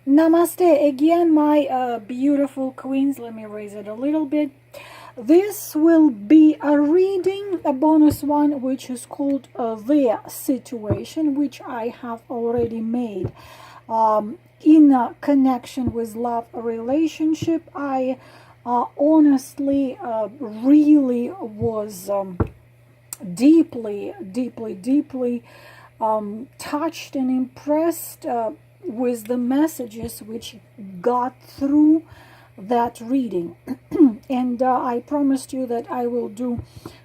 Namaste again, my beautiful queens. Let me raise it a little bit. This will be a reading, a bonus one, which is called The Situation, which I have already made in a connection with love relationship. I honestly really was deeply touched and impressed with the messages which got through that reading. And I promised you that I will do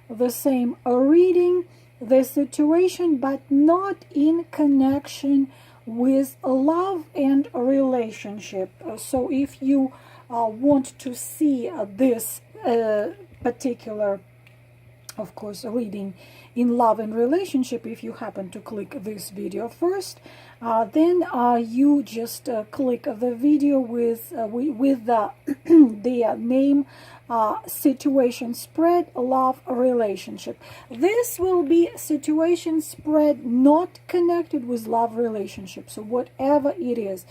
the same reading, the situation, but not in connection with love and relationship. So if you want to see this particular, of course, reading in love and relationship, if you happen to click this video first, then you just click the video with the the name situation spread love relationship. This will be situation spread not connected with love relationship. So whatever it is,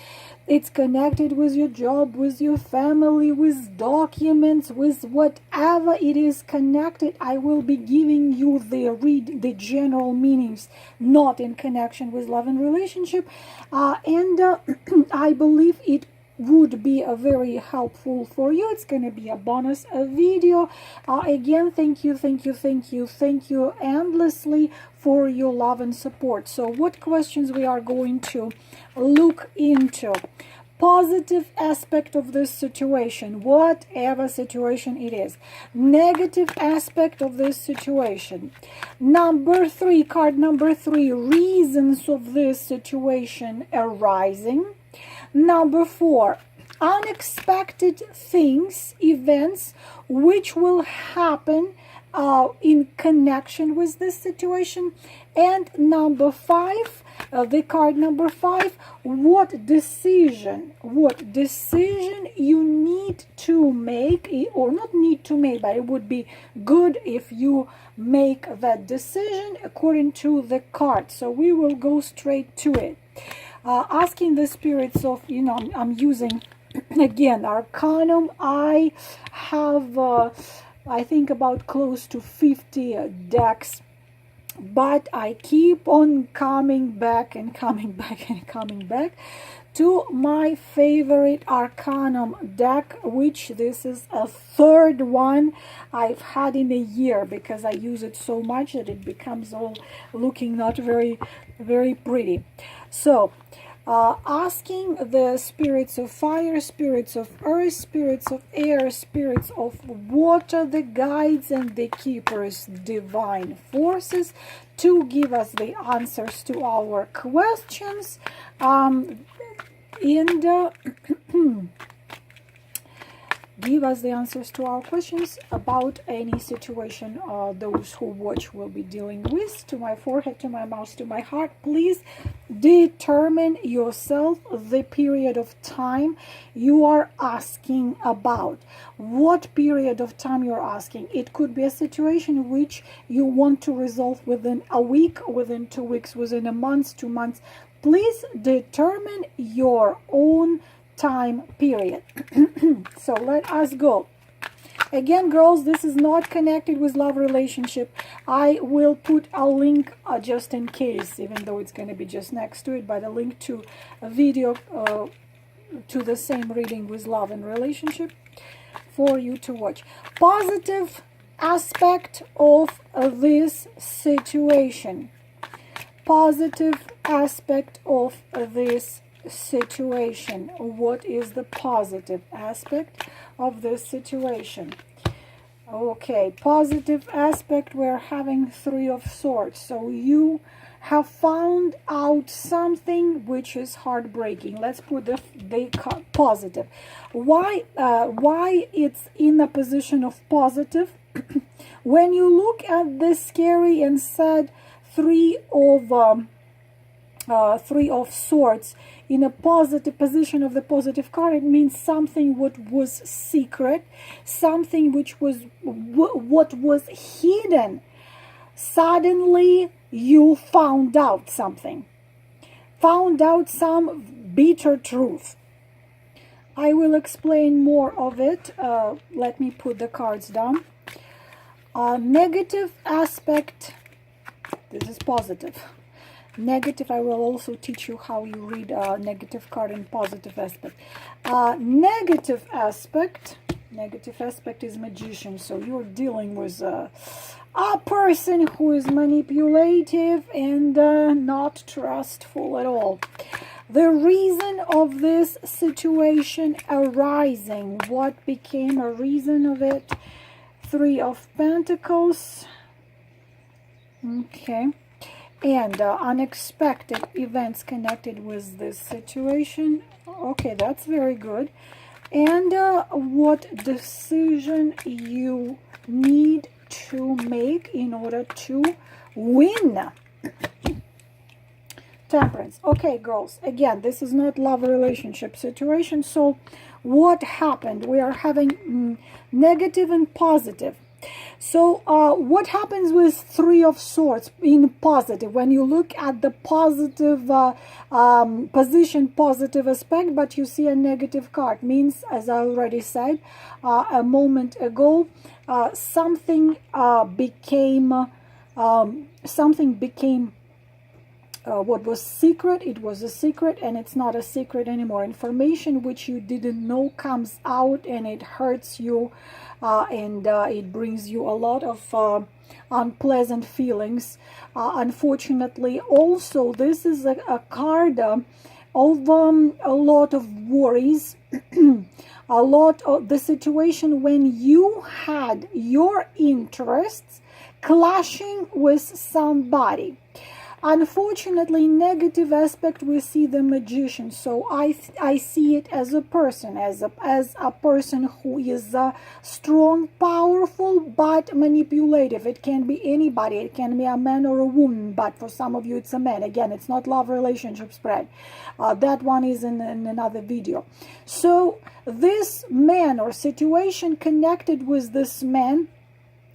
it's connected with your job, with your family, with documents, with whatever it is connected. I will be giving you the general meanings, not in connection with love and relationship. I believe it would be a very helpful for you. It's going to be a bonus video. Again, thank you endlessly for your love and support. So what questions we are going to look into? Positive aspect of this situation, whatever situation it is. Negative aspect of this situation. Number 3, card number 3, reasons of this situation arising. Number 4, unexpected things, events which will happen in connection with this situation. And number 5, the card number 5, what decision you need to make, or not need to make, but it would be good if you make that decision according to the card. So we will go straight to it. Asking the spirits of, I'm using again Arcanum. I have I think about close to 50 decks, but I keep on coming back to my favorite Arcanum deck, which this is a third one I've had in a year, because I use it so much that it becomes all looking not very pretty. So asking the spirits of fire, spirits of earth, spirits of air, spirits of water, the guides and the keepers, divine forces, to give us the answers to our questions, give us the answers to our questions about any situation those who watch will be dealing with. To my forehead, to my mouth, to my heart, please determine yourself the period of time you are asking about. What period of time you're asking? It could be a situation which you want to resolve within a week, within 2 weeks, within a month, 2 months. Please determine your own time period. So let us go. Again, girls, this is not connected with love relationship. I will put a link just in case, even though it's going to be just next to it, but a link to a video to the same reading with love and relationship for you to watch. Positive aspect of this situation. Positive aspect of this situation. What is the positive aspect of this situation? Okay, positive aspect, we're having 3 of Swords. So you have found out something which is heartbreaking. Let's put the positive. Why it's in a position of positive? When you look at this scary and sad 3 of Swords in a positive position of the positive card, it means something what was secret, something which was what was hidden. Suddenly you found out something, found out some bitter truth. I will explain more of it. Let me put the cards down. Negative aspect, this is positive. Negative, I will also teach you how you read a negative card and positive aspect. Negative aspect is magician. So you're dealing with a person who is manipulative and not trustful at all. The reason of this situation arising, what became a reason of it? 3 of Pentacles. Okay. And unexpected events connected with this situation. Okay, that's very good. And what decision you need to make in order to win. Temperance. Okay, girls, again, this is not love relationship situation. So what happened? We are having negative and positive. So what happens with 3 of Swords in positive? When you look at the positive position, positive aspect, but you see a negative card, means, as I already said a moment ago, something became what was secret. It was a secret, and it's not a secret anymore. Information which you didn't know comes out, and it hurts you, and it brings you a lot of unpleasant feelings. Unfortunately, also, this is a card of a lot of worries, a lot of the situation when you had your interests clashing with somebody. Unfortunately, negative aspect, we see the magician. So I see it as a person, as a person who is strong, powerful, but manipulative. It can be anybody. It can be a man or a woman, but for some of you it's a man. Again, it's not love relationship spread. That one is in another video. So this man or situation connected with this man,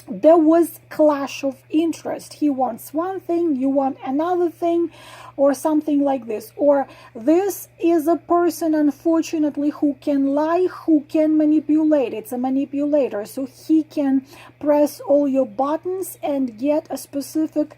there was clash of interest. He wants one thing, you want another thing, or something like this. Or this is a person, unfortunately, who can lie, who can manipulate. It's a manipulator, so he can press all your buttons and get a specific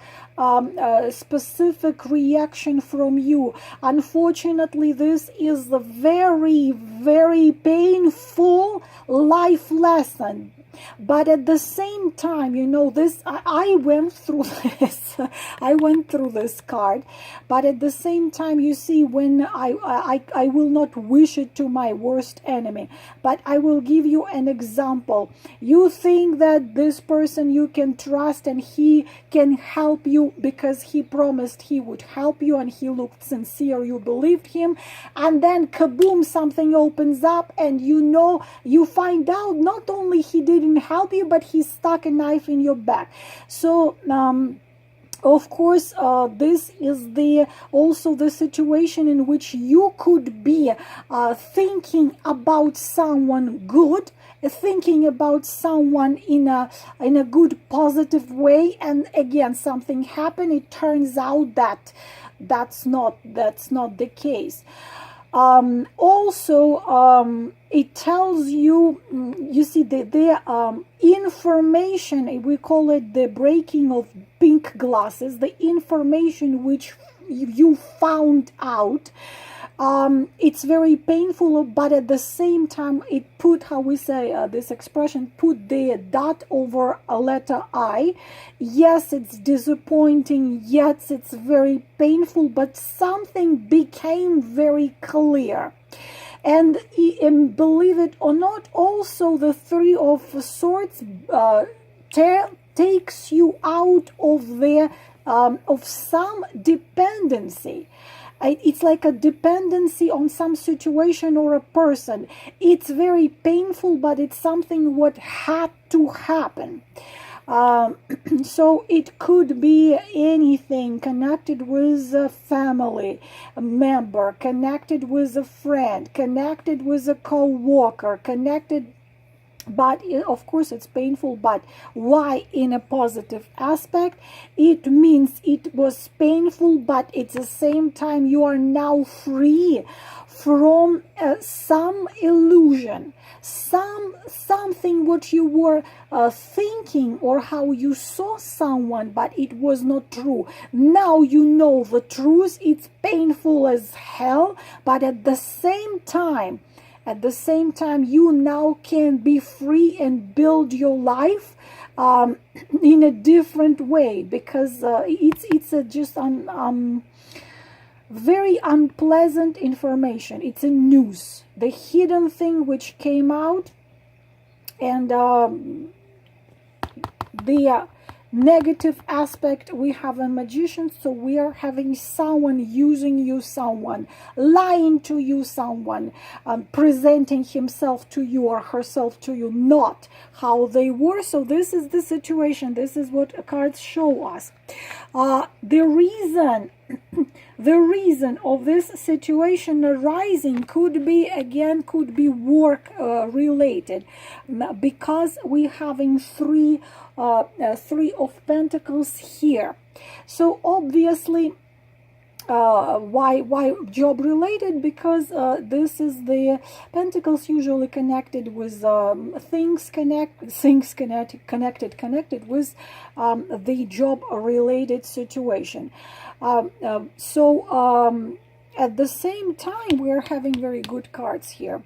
reaction from you. Unfortunately, this is a very, very painful life lesson. But at the same time, you know, this, I went through this. I went through this card. But at the same time, you see, when I will not wish it to my worst enemy. But I will give you an example. You think that this person you can trust and he can help you because he promised he would help you and he looked sincere. You believed him. And then kaboom, something opens up and you know, you find out not only he didn't help you, but he stuck a knife in your back. So of course, this is also the situation in which you could be thinking about someone good, thinking about someone in a good, positive way, and again something happened. It turns out that that's not the case. Also, it tells you, you see, the information, we call it the breaking of pink glasses, the information which you found out. It's very painful, but at the same time, it put, how we say this expression, put the dot over a letter I. Yes, it's disappointing. Yes, it's very painful, but something became very clear. And believe it or not, also the 3 of Swords takes you out of some dependency. It's like a dependency on some situation or a person. It's very painful, but it's something what had to happen. So it could be anything connected with a family member, connected with a friend, connected with a co-worker, connected. But of course it's painful, but why in a positive aspect? It means it was painful, but at the same time you are now free from some illusion, something what you were thinking, or how you saw someone, but it was not true. Now you know the truth. It's painful as hell, but at the same time, you now can be free and build your life in a different way, because it's just very unpleasant information. It's a news, the hidden thing which came out, and the negative aspect. We have a magician, so we are having someone using you, someone lying to you, someone presenting himself to you or herself to you not how they were. So this is the situation. This is what cards show us. The reason of this situation arising could be work related, because we having three of Pentacles here. So obviously, why job related? Because this is the Pentacles usually connected with things connected with the job related situation. At the same time, we're having very good cards here.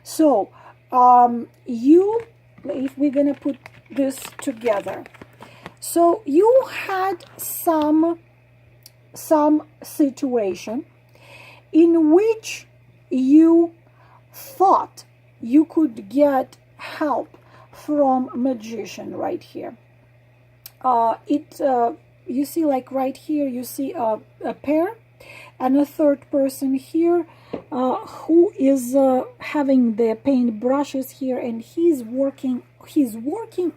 So if we're gonna put this together, so you had some situation in which you thought you could get help from magician right here. You see, like right here, you see a pair and a third person here who is having the paint brushes here, and he's working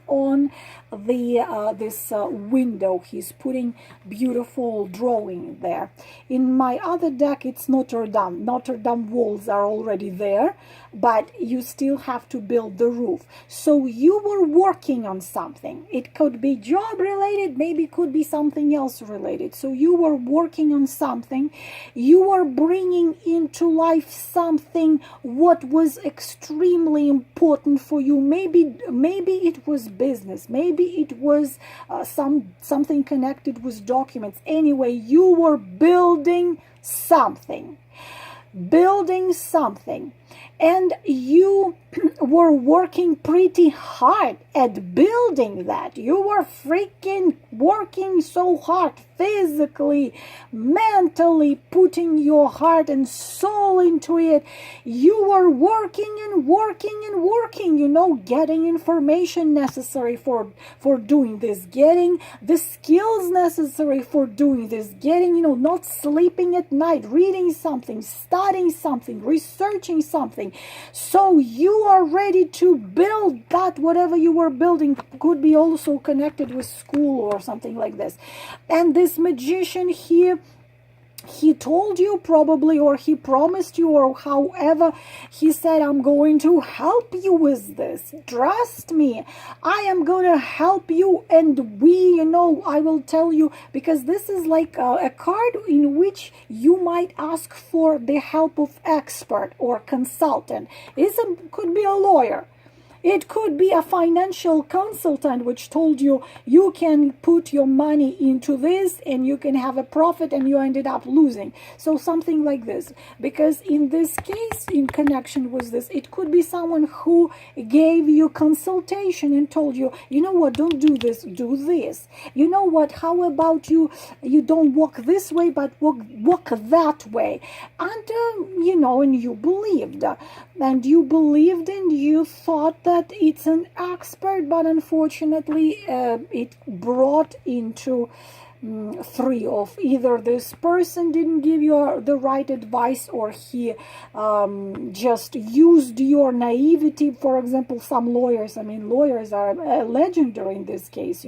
on the this window. He's putting beautiful drawing there. In my other deck, it's Notre Dame walls are already there, but you still have to build the roof. So you were working on something. It could be job related, maybe it could be something else related. So you were working on something. You were bringing into life something what was extremely important for you. Maybe it was business, maybe it was something connected with documents. Anyway, you were building something, and you were working pretty hard at building that. You were freaking working so hard, physically, mentally, putting your heart and soul into it. You were working and working and working, getting information necessary for doing this, getting the skills necessary for doing this, getting, not sleeping at night, reading something, studying something, researching something. So you are ready to build that. Whatever you were building could be also connected with school or something like this. And this magician here, he told you probably, or he promised you, or however, he said, I'm going to help you with this. Trust me, I am going to help you. And I will tell you, because this is like a card in which you might ask for the help of expert or consultant. It could be a lawyer. It could be a financial consultant which told you you can put your money into this and you can have a profit, and you ended up losing. So something like this. Because in this case, in connection with this, it could be someone who gave you consultation and told you, you know what, don't do this, do this. You know what, how about you don't walk this way, but walk that way. And, and you believed. And you thought that it's an expert, but unfortunately it brought into three of either this person didn't give you the right advice, or he just used your naivety. For example, some lawyers are legendary in this case.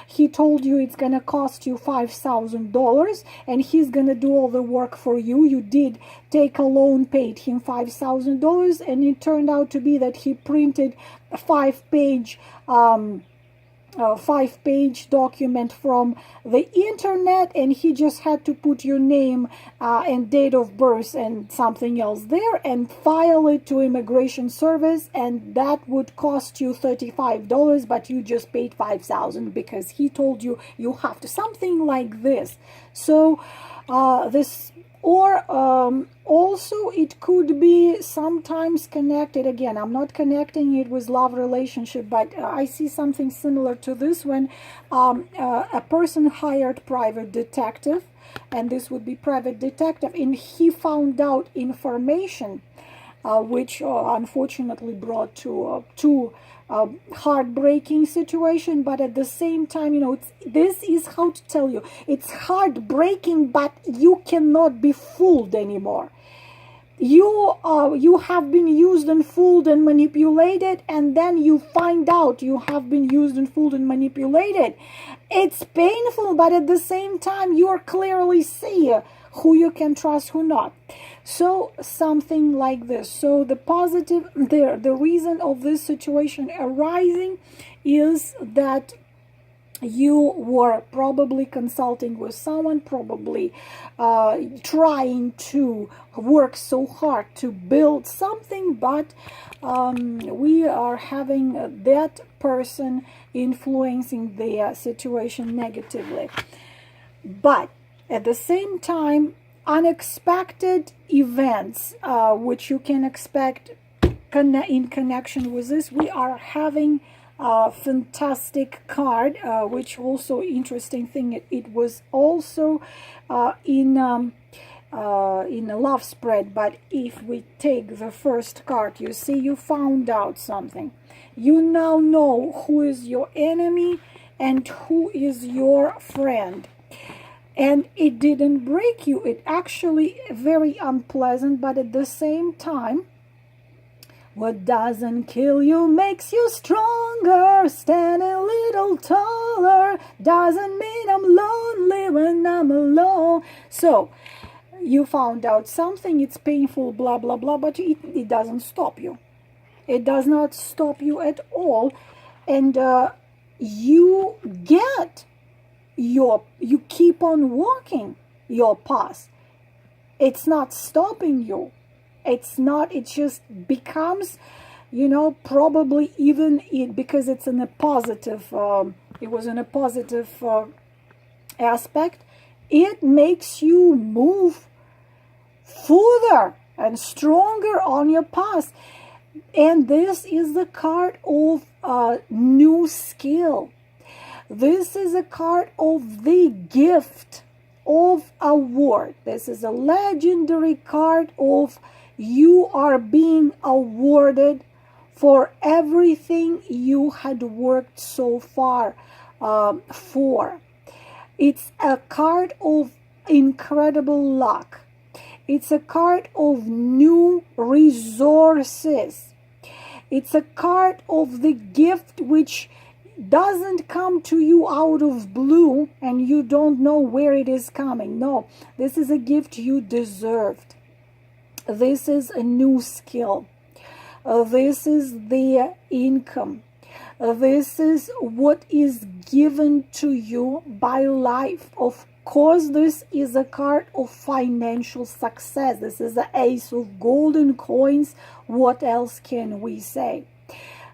He told you it's gonna cost you $5,000 and he's gonna do all the work for you. You did take a loan, paid him $5,000, and it turned out to be that he printed a 5-page 5-page document from the internet, and he just had to put your name and date of birth and something else there and file it to immigration service, and that would cost you $35, but you just paid $5,000 because he told you you have to, something like this. So this, or also it could be sometimes connected, again, I'm not connecting it with love relationship, but I see something similar to this when a person hired private detective, and this would be private detective, and he found out information which unfortunately brought to heartbreaking situation, but at the same time, you know, this is how to tell you, it's heartbreaking, but you cannot be fooled anymore. You have been used and fooled and manipulated, and then you find out you have been used and fooled and manipulated. It's painful, but at the same time, you clearly see who you can trust, who not. So something like this. So the positive, the reason of this situation arising is that you were probably consulting with someone, probably trying to work so hard to build something, but we are having that person influencing the situation negatively. But at the same time, unexpected events, which you can expect in connection with this, we are having a fantastic card, which also interesting thing, it was also in a love spread. But if we take the first card, you see, you found out something. You now know who is your enemy and who is your friend. And it didn't break you. It actually very unpleasant, but at the same time, what doesn't kill you makes you stronger. Stand a little taller. Doesn't mean I'm lonely when I'm alone. So, you found out something, it's painful, blah, blah, blah, but it doesn't stop you. It does not stop you at all. And you get you keep on walking your path. It's not stopping you. It's not, it just becomes, you know, probably even because it's in a positive, it was in a positive aspect, it makes you move further and stronger on your path. And this is the card of new skill. This is a card of the gift of award. This is a legendary card of you are being awarded for everything you had worked so far for. It's a card of incredible luck. It's a card of new resources. It's a card of the gift which doesn't come to you out of blue and you don't know where it is coming. No, this is a gift you deserved. This is a new skill. This is the income. This is what is given to you by life. Of course, this is a card of financial success. This is the Ace of Golden Coins. What else can we say?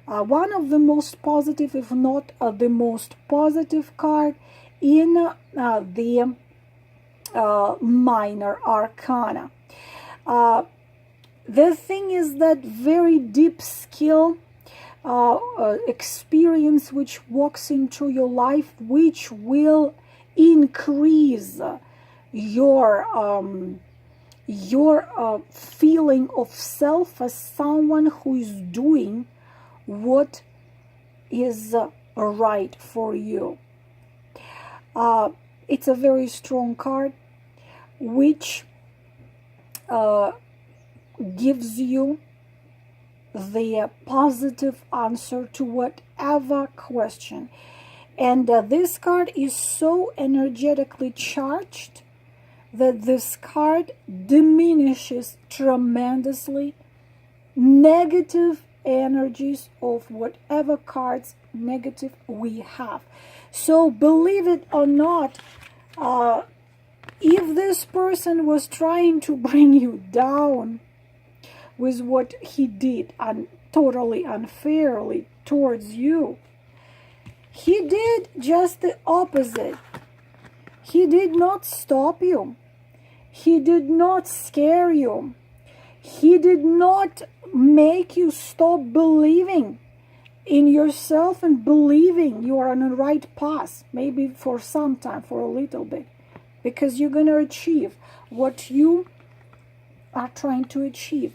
One of the most positive, if not the most positive card in the minor arcana. The thing is that very deep skill, experience which walks into your life, which will increase your feeling of self as someone who is doing what is right for you. It's a very strong card which gives you the positive answer to whatever question. And this card is so energetically charged that this card diminishes tremendously negative energies of whatever cards negative we have. So believe it or not, if this person was trying to bring you down with what he did and totally unfairly towards you, he did just the opposite. He did not stop you. He did not scare you. He did not make you stop believing in yourself and believing you are on the right path, maybe for some time, for a little bit, because you're going to achieve what you are trying to achieve.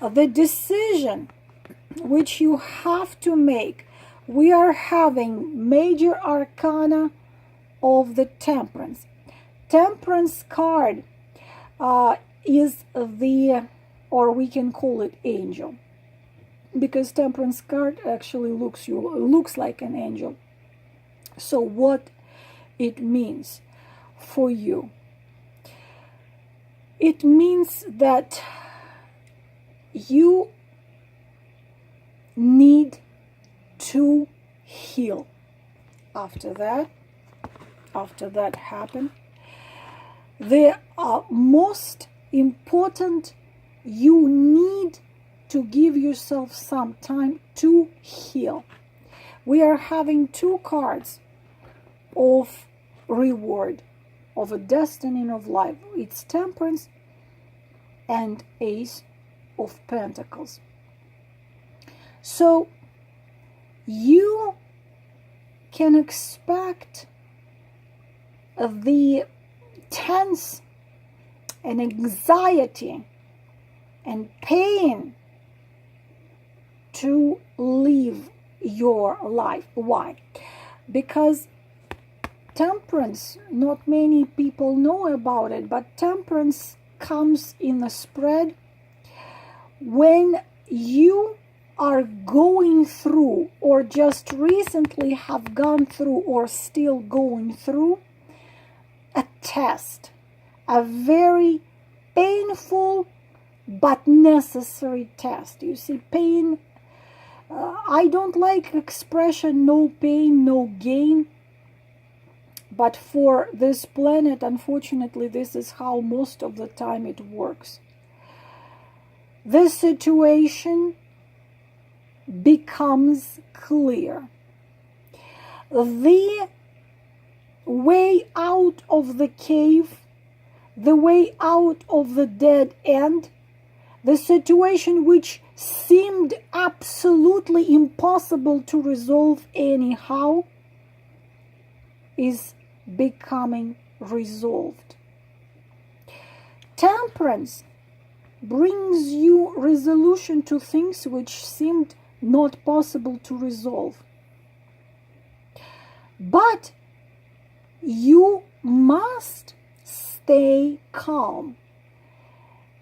The decision which you have to make, we are having major arcana of the Temperance. Temperance card is the, or we can call it angel, because Temperance card actually looks like an angel. So what it means for you? It means that you need to heal. After that happened, the most important, you need to give yourself some time to heal. We are having two cards of reward, of a destiny of life. It's Temperance and Ace of Pentacles. So you can expect the tense and anxiety and pain to live your life. Why? Because Temperance, not many people know about it, but Temperance comes in a spread when you are going through, or just recently have gone through, or still going through a test, a very painful but necessary test. You see, pain, I don't like expression no pain, no gain, but for this planet, unfortunately, this is how most of the time it works. This situation becomes clear. The way out of the cave, the way out of the dead end, the situation which seemed absolutely impossible to resolve anyhow, is becoming resolved. Temperance brings you resolution to things which seemed not possible to resolve. But you must stay calm,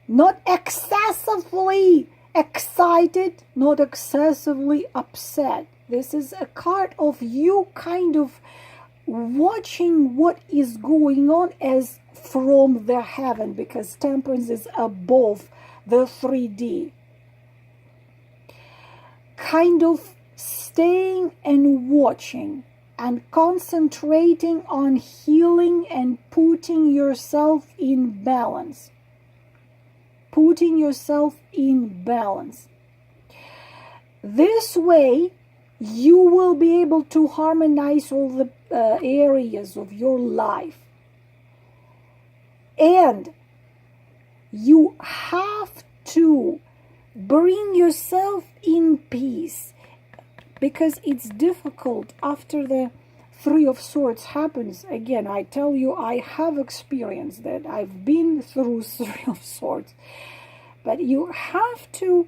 not excessively excited, not excessively upset. This is a card of you kind of watching what is going on as from the heaven, because Temperance is above the 3D. Kind of staying and watching and concentrating on healing and putting yourself in balance. Putting yourself in balance. This way, you will be able to harmonize all the areas of your life. And you have to bring yourself in peace, because it's difficult after the Three of Swords happens. Again, I tell you, I have experienced that. I've been through Three of Swords. But you have to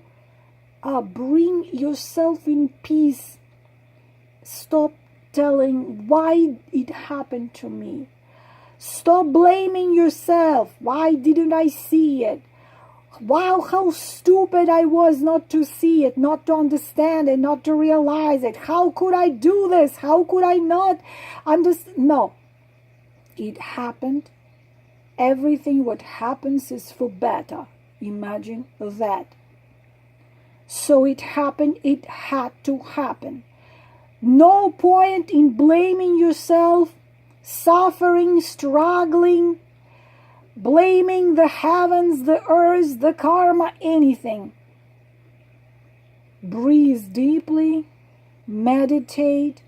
bring yourself in peace. Stop telling why it happened to me. Stop blaming yourself. Why didn't I see it? Wow, how stupid I was not to see it, not to understand it, not to realize it. How could I do this? How could I not understand? No, it happened. Everything what happens is for better. Imagine that. So it happened. It had to happen. No point in blaming yourself, suffering, struggling, blaming the heavens, the earth, the karma, anything. Breathe deeply, meditate,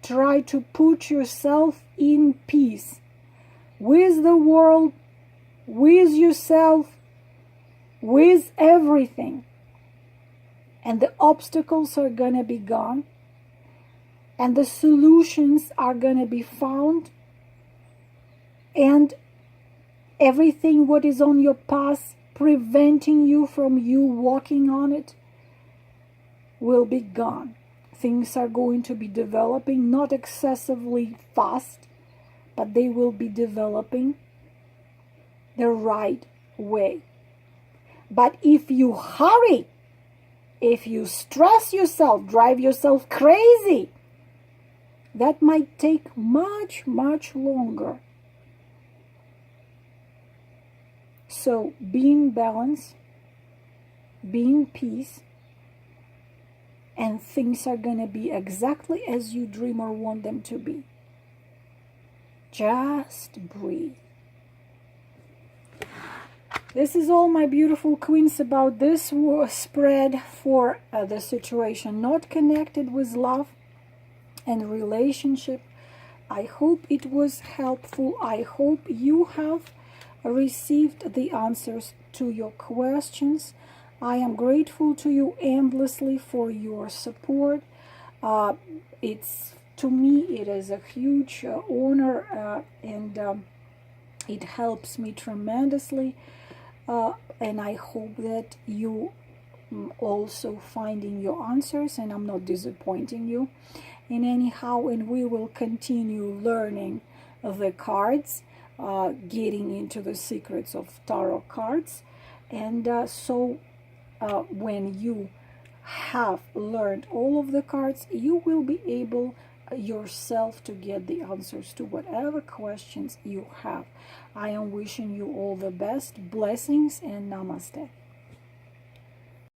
try to put yourself in peace with the world, with yourself, with everything. And the obstacles are going to be gone. And the solutions are going to be found. And everything what is on your path preventing you from you walking on it will be gone. Things are going to be developing, not excessively fast, but they will be developing the right way. But if you hurry, if you stress yourself, drive yourself crazy, that might take much, much longer. So be in balance, be in peace, and things are going to be exactly as you dream or want them to be. Just breathe. This is all, my beautiful queens, about this spread for the situation not connected with love and relationship. I hope it was helpful. I hope you have received the answers to your questions. I am grateful to you endlessly for your support. To me, it is a huge honor, and it helps me tremendously. And I hope that you also finding your answers, and I'm not disappointing you. And anyhow, and we will continue learning the cards, getting into the secrets of tarot cards. And so when you have learned all of the cards, you will be able yourself to get the answers to whatever questions you have. I am wishing you all the best. Blessings and namaste.